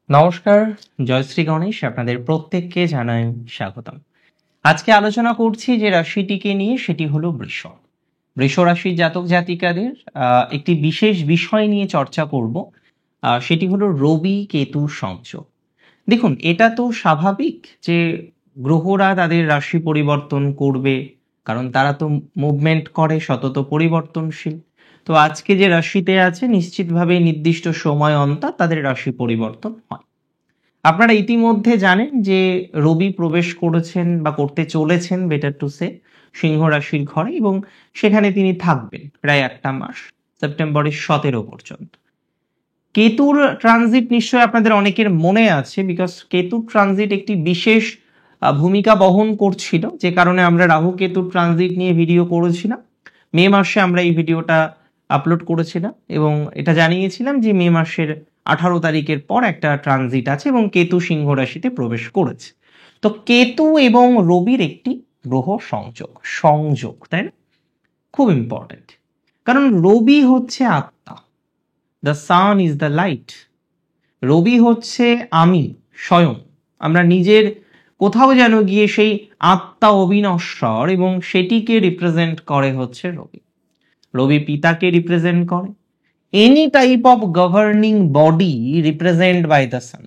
নমস্কার, জয়শ্রী গণেশ আপনাদের প্রত্যেককে জানাই স্বাগতম। আজকে আলোচনা করছি যে রাশিটিকে নিয়ে, সেটি হলো বৃষ। বৃষ রাশির জাতক জাতিকাদের একটি বিশেষ বিষয় নিয়ে চর্চা করব, সেটি হলো রবি কেতুর সংযোগ। দেখুন, এটা তো স্বাভাবিক যে গ্রহরা তাদের রাশি পরিবর্তন করবে, কারণ তারা তো মুভমেন্ট করে, সতত পরিবর্তনশীল। তো আজকে যে রাশিতে আছে, নিশ্চিতভাবে নির্দিষ্ট সময় অন্তর তাদের রাশি পরিবর্তন হয়। আপনারা ইতিমধ্যে জানেন যে রবি প্রবেশ করেছেন বা করতে চলেছেন, বেটার টু সে, সিংহ রাশির ঘরে, এবং সেখানে তিনি থাকবেন প্রায় একটা মাস, সেপ্টেম্বরের 17 পর্যন্ত। কেতুর ট্রানজিট নিশ্চয়ই আপনাদের অনেকের মনে আছে, বিকজ কেতুর ট্রানজিট একটি বিশেষ ভূমিকা বহন করছিল, যে কারণে আমরা রাহু কেতুর ট্রানজিট নিয়ে ভিডিও করেছিলাম। মে মাসে আমরা এই ভিডিওটা আপলোড করেছিলাম এবং এটা জানিয়েছিলাম যে মে মাসের 18 তারিখের পর একটা ট্রানজিট আছে এবং কেতু সিংহ রাশিতে প্রবেশ করেছে। তো কেতু এবং রবির একটি গ্রহ সংযোগ, তাই না? খুব ইম্পর্টেন্ট, কারণ রবি হচ্ছে আত্মা, the sun is the light. Rabi হচ্ছে আমি স্বয়ং, আমরা নিজের কোথাও যেন গিয়ে সেই আত্মা অবিনশ্বর, এবং সেটিকে রিপ্রেজেন্ট করে হচ্ছে রবি। রবি পিতাকে রিপ্রেজেন্ট করে। Any type of governing body represent by the sun.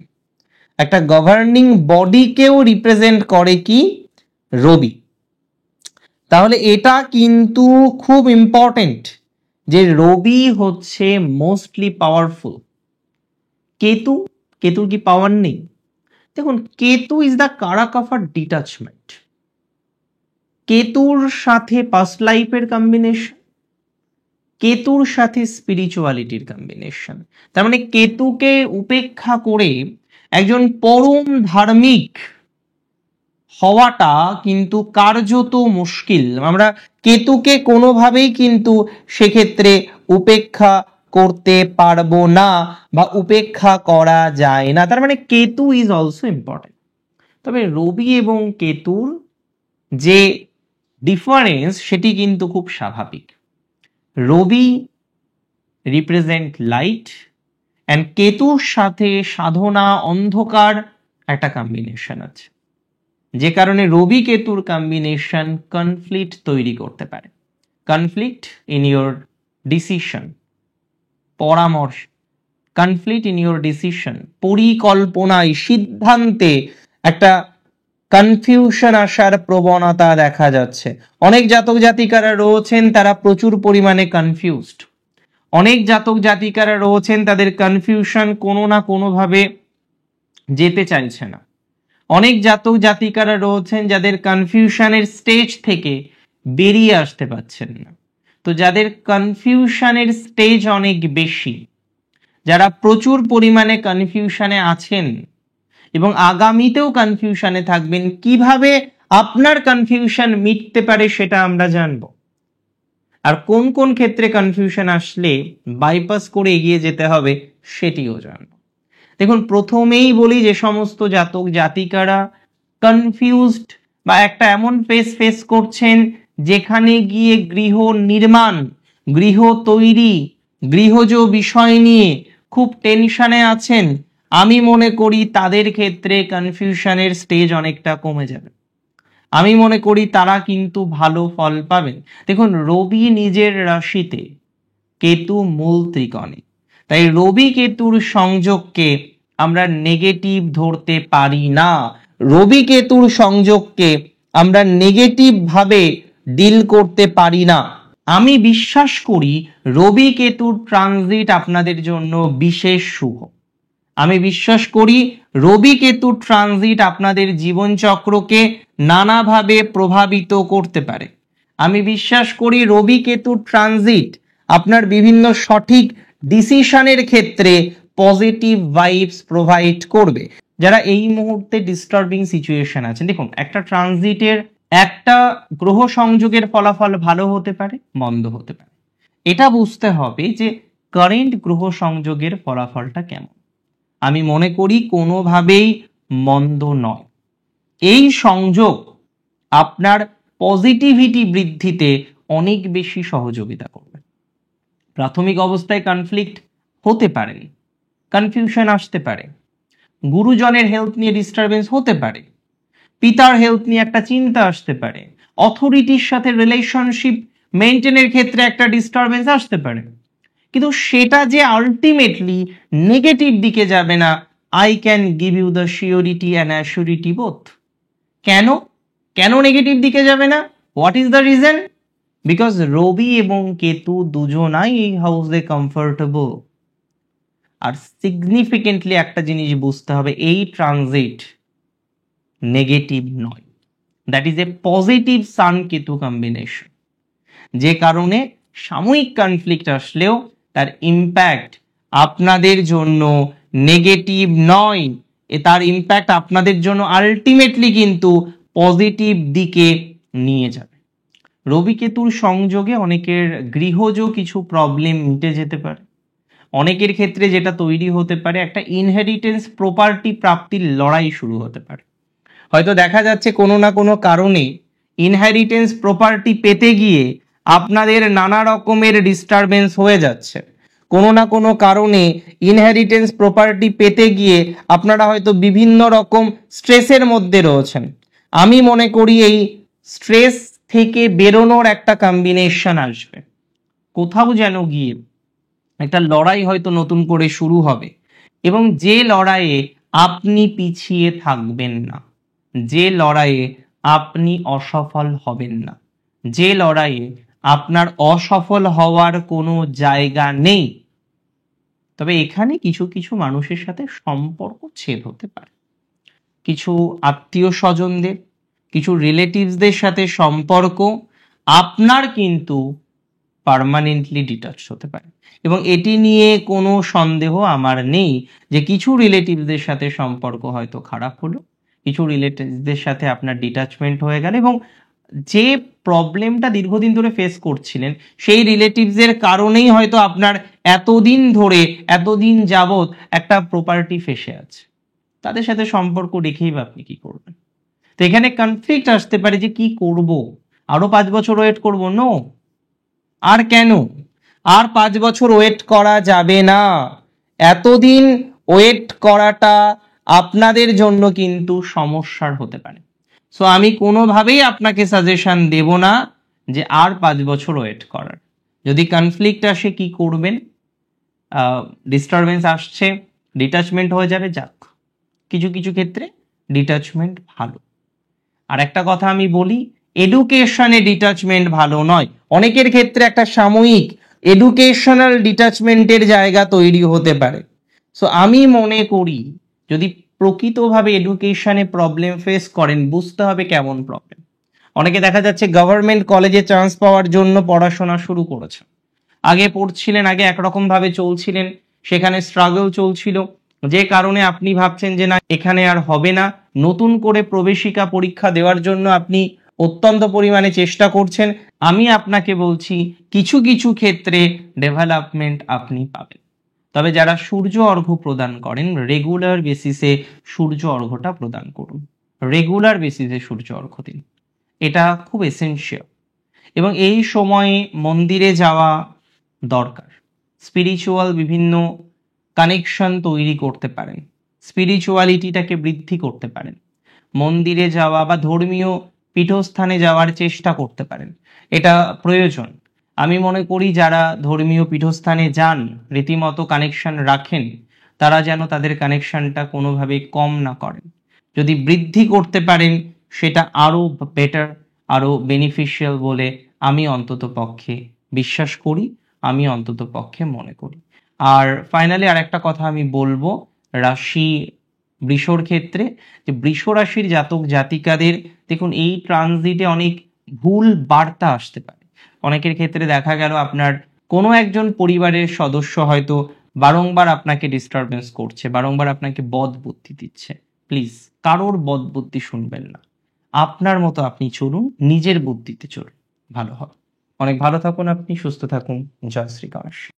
একটা গভর্নিং বডিকেও রিপ্রেজেন্ট করে কি? রবি। তাহলে এটা কিন্তু খুব ইম্পর্টেন্ট যে রবি হচ্ছে মোস্টলি পাওয়ারফুল। কেতুর কি পাওয়ার নেই? দেখুন, কেতু ইজ দ্য কারাক অফ আর ডিটাচমেন্ট। কেতুর সাথে পাস্ট লাইফের কম্বিনেশন, কেতুর সাথে স্পিরিচুয়ালিটির কম্বিনেশন। তার মানে কেতুকে উপেক্ষা করে একজন পরম ধার্মিক হওয়াটা কিন্তু কার্যত মুশকিল। আমরা কেতুকে কোনোভাবেই কিন্তু সেক্ষেত্রে উপেক্ষা করতে পারবো না, বা উপেক্ষা করা যায় না। তার মানে কেতু ইজ অলসো ইম্পর্টেন্ট। তবে রবি এবং কেতুর যে ডিফারেন্স, সেটি কিন্তু খুব স্বাভাবিক। রবি রিপ্রেজেন্ট লাইট, অ্যান্ড কেতুর সাথে সাধনা অন্ধকার একটা কম্বিনেশন আছে, যে কারণে রবি কেতুর কম্বিনেশন কনফ্লিক্ট তৈরি করতে পারে। কনফ্লিক্ট ইন ইয়োর ডিসিশন, পরামর্শ, কনফ্লিক্ট ইন ইয়োর ডিসিশন, পরিকল্পনায়, সিদ্ধান্তে একটা কনফিউশন আসার প্রবণতা দেখা যাচ্ছে। অনেক জাতক জাতিকারা রয়েছেন, তারা প্রচুর পরিমাণে কনফিউজড। অনেক জাতক জাতিকারা রয়েছেন, তাদের কনফিউশন কোনো না কোনোভাবে যেতে চাইছে না। অনেক জাতক জাতিকারা রয়েছেন, যাদের কনফিউশনের স্টেজ থেকে বেরিয়ে আসতে পারছেন না। তো যাদের কনফিউশনের স্টেজ অনেক বেশি, যারা প্রচুর পরিমাণে কনফিউশনে আছেন এবং আগামীতেও কনফিউশনে থাকবেন, কিভাবে আপনার কনফিউশন মিটতে পারে সেটা আমরা জানবো। আর কোন কোন ক্ষেত্রে কনফিউশন আসলে বাইপাস করে এগিয়ে যেতে হবে সেটিও জানবো। দেখুন, প্রথমেই বলি, যে সমস্ত জাতক জাতিকারা কনফিউজড বা একটা এমন ফেস করছেন যেখানে গিয়ে গৃহ নির্মাণ, গৃহ তৈরি, গৃহজ বিষয় নিয়ে খুব টেনশনে আছেন, আমি মনে করি তাদের ক্ষেত্রে কনফিউশনের স্টেজ অনেকটা কমে যাবে। আমি মনে করি তারা কিন্তু ভালো ফল পাবেন। দেখুন, রবি নিজের রাশিতে, কেতু মূল ত্রিকোণে, তাই রবি কেতুর সংযোগকে আমরা নেগেটিভ ধরতে পারি না। রবি কেতুর সংযোগকে আমরা নেগেটিভ ভাবে ডিল করতে পারি না। আমি বিশ্বাস করি রবি কেতুর ট্রানজিট আপনাদের জন্য বিশেষ শুভ। আমি বিশ্বাস করি রবি কেতুর ট্রানজিট আপনাদের জীবনচক্রকে নানাভাবে প্রভাবিত করতে পারে। আমি বিশ্বাস করি রবি কেতুর ট্রানজিট আপনার বিভিন্ন সঠিক ডিসিশনের ক্ষেত্রে পজিটিভ ভাইবস প্রোভাইড করবে। যারা এই মুহূর্তে ডিস্টার্বিং সিচুয়েশন আছে, দেখুন, একটা ট্রানজিটের, একটা গ্রহ সংযোগের ফলাফল ভালো হতে পারে, মন্দ হতে পারে। এটা বুঝতে হবে যে কারেন্ট গ্রহ সংযোগের ফলাফলটা কেমন। আমি মনে করি কোনোভাবেই মন্দ নয়। এই সংযোগ আপনার পজিটিভিটি বৃদ্ধিতে অনেক বেশি সহযোগিতা করবে। প্রাথমিক অবস্থায় কনফ্লিক্ট হতে পারে, কনফিউশন আসতে পারে, গুরুজনের হেলথ নিয়ে ডিস্টারবেন্স হতে পারে, পিতার হেলথ নিয়ে একটা চিন্তা আসতে পারে, অথরিটির সাথে রিলেশনশিপ মেনটেনের ক্ষেত্রে একটা ডিস্টারবেন্স আসতে পারে, কিন্তু সেটা যে আলটিমেটলি নেগেটিভ দিকে যাবে না, I can give you the surety and assurity both. কেন কেন নেগেটিভ দিকে যাবে না? What is the reason? Because Rabi এবং কেতু দুজনাই এই হাউসে কমফোর্টেবল। আর সিগনিফিকেন্টলি একটা জিনিস বুঝতে হবে, এই ট্রানজিট নেগেটিভ নয়, that is a positive sun Ketu combination, যে কারণে সাময়িক কনফ্লিক্ট আসলেও তার ইম্প্যাক্ট আপনাদের জন্য নেগেটিভ নয়, তার ইম্প্যাক্ট আপনাদের জন্য আলটিমেটলি কিন্তু পজিটিভ দিকে নিয়ে যাবে। রবি কেতুর সংযোগে অনেকের গৃহজ কিছু প্রবলেম মিটে যেতে পারে, অনেকের ক্ষেত্রে যেটা তৈরি হতে পারে একটা ইনহেরিটেন্স প্রপার্টি প্রাপ্তির লড়াই শুরু হতে পারে। হয়তো দেখা যাচ্ছে কোনো না কোনো কারণে ইনহেরিটেন্স প্রপার্টি পেতে গিয়ে আপনাদের নানা রকমের ডিস্টারবেন্স হয়ে যাচ্ছে, কোনো না কোনো কারণে ইনহেরিটেন্স প্রপার্টি পেতে গিয়ে আপনারা হয়তো বিভিন্ন রকম স্ট্রেসের মধ্যে রয়েছেন। আমি মনে করি এই স্ট্রেস থেকে বেরোনোর একটা কম্বিনেশন আসবে, কোথাও যেন গিয়ে একটা লড়াই হয়তো নতুন করে শুরু হবে, এবং যে লড়াইয়ে আপনি পিছিয়ে থাকবেন না, যে লড়াইয়ে আপনি অসফল হবেন না, যে লড়াইয়ে আপনার অসফল হওয়ার কোনো জায়গা নেই। তবে এখানে কিছু কিছু মানুষের সাথে সম্পর্ক ছেদ হতে পারে, কিছু আত্মীয় স্বজনদের, কিছু রিলেটিভসদের সাথে সম্পর্ক আপনার কিন্তু পার্মানেন্টলি ডিটাচ হতে পারে, এবং এটি নিয়ে কোনো সন্দেহ আমার নেই যে কিছু রিলেটিভসদের সাথে সম্পর্ক হয়তো খারাপ হলো, কিছু রিলেটিভসদের সাথে আপনার ডিটাচমেন্ট হয়ে গেল, এবং যে প্রবলেমটা দীর্ঘদিন ধরে ফেস করছিলেন সেই রিলেটিভসের কারণেই হয়তো আপনার এতদিন যাবত একটা প্রপার্টি ফেসে আছে, তাদের সাথে সম্পর্ক রেখেই বা আপনি কি করবেন? তো এখানে কনফ্লিক্ট আসতে পারে যে কি করব, আরো 5 বছর ওয়েট করব? নো, আর কেন? আর 5 বছর ওয়েট করা যাবে না। এতদিন ওয়েট করাটা আপনাদের জন্য কিন্তু সমস্যার হতে পারে। সো আমি কোনোভাবেই আপনাকে সাজেশন দেব না যে আর 5 বছর ওয়েট করার। যদি কনফ্লিক্ট আসে কি করবেন? ডিস্টারবেন্স আসছে, ডিটাচমেন্ট হয়ে যাবে, যাক, কিছু কিছু ক্ষেত্রে ডিটাচমেন্ট ভালো। আর একটা কথা আমি বলি, এডুকেশনে ডিটাচমেন্ট ভালো নয়, অনেকের ক্ষেত্রে একটা সাময়িক এডুকেশনাল ডিটাচমেন্টের জায়গা তৈরি হতে পারে। সো আমি মনে করি যদি প্রকৃতভাবে এডুকেশনে প্রবলেম ফেস করেন, বুঝতে হবে কেমন প্রবলেম। অনেকে দেখা যাচ্ছে গভর্নমেন্ট কলেজে চান্স পাওয়ার জন্য পড়াশোনা শুরু করেছে, আগে পড়ছিলেন, আগে একরকম ভাবে চলছিলেন, সেখানে স্ট্রাগল চলছিল, যে কারণে আপনি ভাবছেন যে না এখানে আর হবে না, নতুন করে প্রবেশিকা পরীক্ষা দেওয়ার জন্য আপনি অত্যন্ত পরিমাণে চেষ্টা করছেন। আমি আপনাকে বলছি কিছু কিছু ক্ষেত্রে ডেভেলপমেন্ট আপনি পাবেন, তবে যারা সূর্য অর্ঘ্য প্রদান করেন রেগুলার বেসিসে সূর্য অর্ঘ্যটা প্রদান করুন, রেগুলার বেসিসে সূর্য অর্ঘ্য দিন, এটা খুব এসেনশিয়াল। এবং এই সময়ে মন্দিরে যাওয়া দরকার, স্পিরিচুয়াল বিভিন্ন কানেকশন তৈরি করতে পারেন, স্পিরিচুয়ালিটিটাকে বৃদ্ধি করতে পারেন, মন্দিরে যাওয়া বা ধর্মীয় পীঠস্থানে যাওয়ার চেষ্টা করতে পারেন, এটা প্রয়োজন। আমি মনে করি যারা ধর্মীয় পীঠস্থানে যান, রীতিমতো কানেকশন রাখেন, তারা যেন তাদের কানেকশনটা কোনোভাবে কম না করেন, যদি বৃদ্ধি করতে পারেন সেটা আরো বেটার, আরো বেনিফিশিয়াল বলে আমি অন্তত পক্ষে বিশ্বাস করি, আমি অন্তত পক্ষে মনে করি। আর ফাইনালি আর একটা কথা আমি বলবো রাশি বৃষর ক্ষেত্রে, যে বৃষ রাশির জাতক জাতিকাদের দেখুন এই ট্রানজিটে অনেক ভুল বার্তা আসতে পারে। অনেকের ক্ষেত্রে দেখা গেল আপনার কোনো একজন পরিবারের সদস্য হয়তো বারংবার আপনাকে ডিস্টারবেন্স করছে, বারংবার আপনাকে বদ বুদ্ধি দিচ্ছে। প্লিজ কারোর বদ বুদ্ধি শুনবেন না, আপনার মতো আপনি চলুন, নিজের বুদ্ধিতে চলুন, ভালো হবে। অনেক ভালো থাকুন আপনি, সুস্থ থাকুন। জয় শ্রী গণেশ।